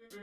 The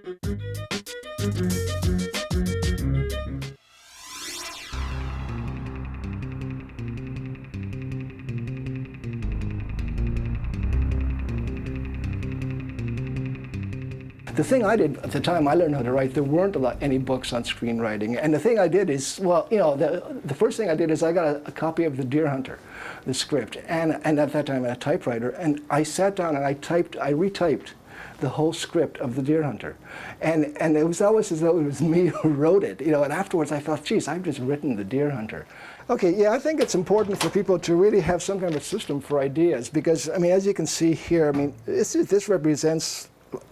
thing I did at the time I learned how to write, there weren't any books on screenwriting. And the thing I did is, well, you know, the first thing I did is I got a copy of The Deer Hunter, the script, and at that time I had a typewriter, and I sat down and I retyped the whole script of The Deer Hunter. And it was always as though it was me who wrote it, you know, and afterwards I thought, geez, I've just written The Deer Hunter. Okay, yeah, I think it's important for people to really have some kind of a system for ideas, because, I mean, as you can see here, I mean, this represents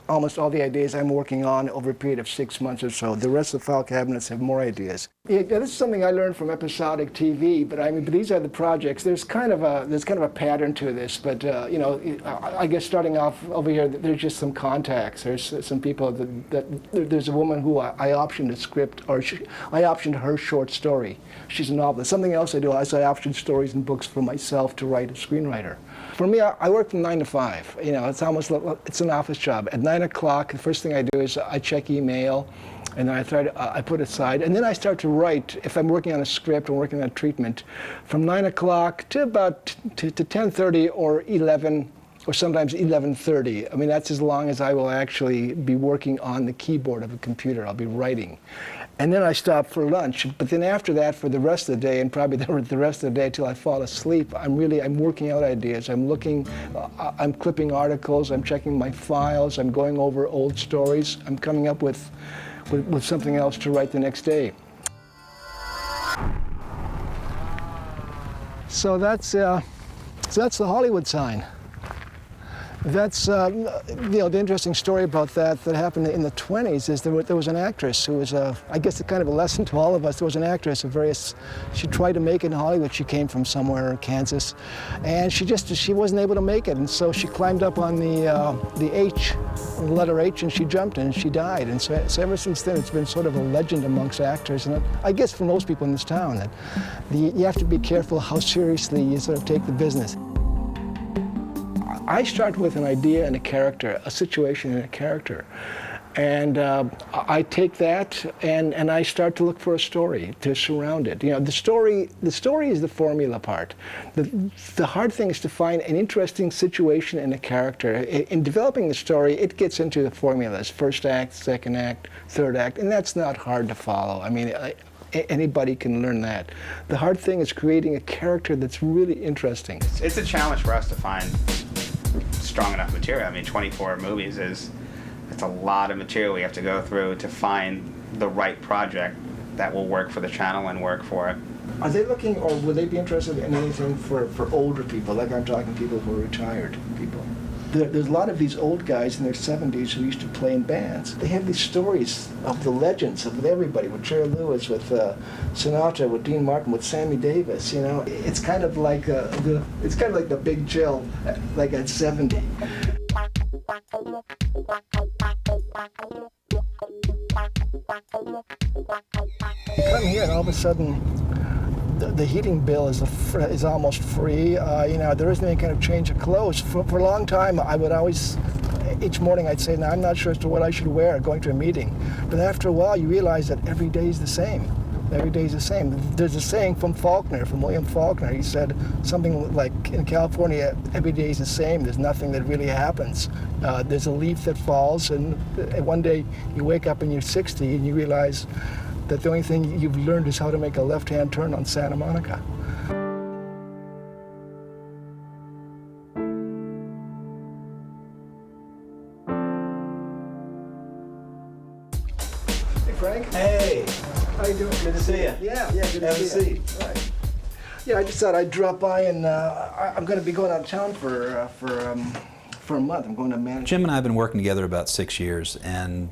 almost all the ideas I'm working on over a period of 6 months or so. The rest of the file cabinets have more ideas. Yeah, this is something I learned from episodic TV, but these are the projects. There's kind of a pattern to this, but you know, I guess starting off over here, there's just some contacts. There's some people there's a woman who I optioned a script, or I optioned her short story. She's a novelist. Something else I do is I option stories and books for myself to write a screenwriter. For me, I work from 9 to 5. You know, it's almost like, it's an office job. At 9 o'clock, the first thing I do is I check email, and then I put it aside, and then I start to write. If I'm working on a script or working on a treatment, from 9 o'clock to about to 10:30 or 11, or sometimes 11:30. I mean, that's as long as I will actually be working on the keyboard of a computer. I'll be writing. And then I stop for lunch. But then after that, for the rest of the day, and probably the rest of the day till I fall asleep, I'm working out ideas. I'm looking, I'm clipping articles, I'm checking my files, I'm going over old stories. I'm coming up with something else to write the next day. So that's the Hollywood sign. That's, you know, the interesting story about that happened in the 20s is there was an actress who was, I guess kind of a lesson to all of us. There was an actress, she tried to make it in Hollywood. She came from somewhere in Kansas, and she wasn't able to make it, and so she climbed up on the H, the letter H, and she jumped and she died. And so ever since then, it's been sort of a legend amongst actors, and I guess for most people in this town, that you have to be careful how seriously you sort of take the business. I start with an idea and a character, a situation and a character. And I take that and I start to look for a story to surround it. You know, the story is the formula part. The hard thing is to find an interesting situation and a character. In developing the story, it gets into the formulas, first act, second act, third act, and that's not hard to follow. I mean, anybody can learn that. The hard thing is creating a character that's really interesting. It's a challenge for us to find strong enough material. I mean, 24 movies it's a lot of material we have to go through to find the right project that will work for the channel and work for it. Are they looking, or would they be interested in anything for older people, like I'm talking people who are retired people? There's a lot of these old guys in their 70s who used to play in bands. They have these stories of the legends of everybody, with Jerry Lewis, with Sinatra, with Dean Martin, with Sammy Davis. You know, it's kind of like the Big Chill, like at 70. Come here, and all of a sudden, the heating bill is almost free. You know, there isn't any kind of change of clothes. For a long time, I would always, each morning I'd say, "Now I'm not sure as to what I should wear going to a meeting." But after a while, you realize that every day is the same. Every day is the same. There's a saying from William Faulkner. He said something like, in California, every day is the same. There's nothing that really happens. There's a leaf that falls, and one day you wake up and you're 60 and you realize that the only thing you've learned is how to make a left-hand turn on Santa Monica. Hey, Frank. Hey. How you doing? Good to see you. Yeah, good to Have see a seat. you. Right. Yeah, I just thought I'd drop by, and I'm going to be going out of town for a month. I'm going to manage. Jim and I have been working together about 6 years, and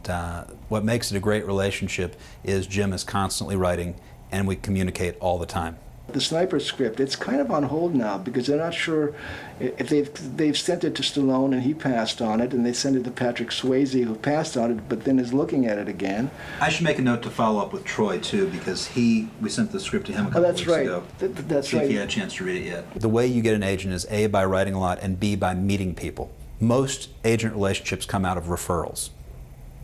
what makes it a great relationship is Jim is constantly writing, and we communicate all the time. The Sniper script, it's kind of on hold now because they're not sure if they've sent it to Stallone and he passed on it, and they sent it to Patrick Swayze who passed on it but then is looking at it again. I should make a note to follow up with Troy too, because we sent the script to him a couple weeks ago. That's See right. if he had a chance to read it yet. The way you get an agent is A, by writing a lot, and B, by meeting people. Most agent relationships come out of referrals.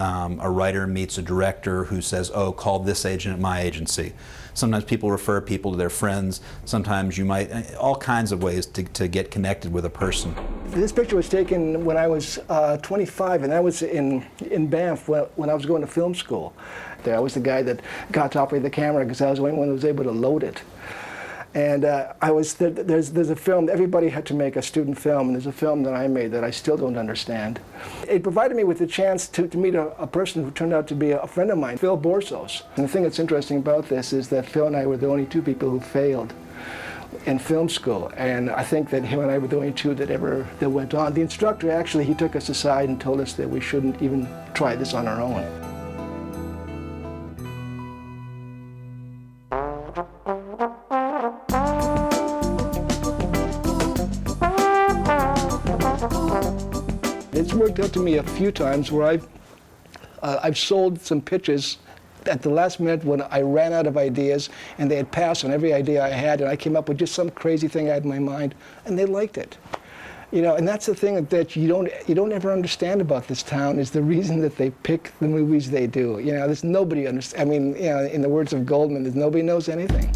a writer meets a director who says, oh, call this agent at my agency. Sometimes people refer people to their friends. Sometimes you might, all kinds of ways to get connected with a person. This picture was taken when I was 25, and that was in Banff when I was going to film school. I was the guy that got to operate the camera because I was the only one who was able to load it. And there's a film, everybody had to make a student film, and there's a film that I made that I still don't understand. It provided me with the chance to meet a person who turned out to be a friend of mine, Phil Borsos. And the thing that's interesting about this is that Phil and I were the only two people who failed in film school, and I think that him and I were the only two that went on. The instructor actually, he took us aside and told us that we shouldn't even try this on our own. It's worked out to me a few times where I've sold some pitches at the last minute when I ran out of ideas and they had passed on every idea I had, and I came up with just some crazy thing I had in my mind, and they liked it. You know, and that's the thing that you don't ever understand about this town, is the reason that they pick the movies they do. You know, there's nobody I mean, you know, in the words of Goldman, there's nobody knows anything.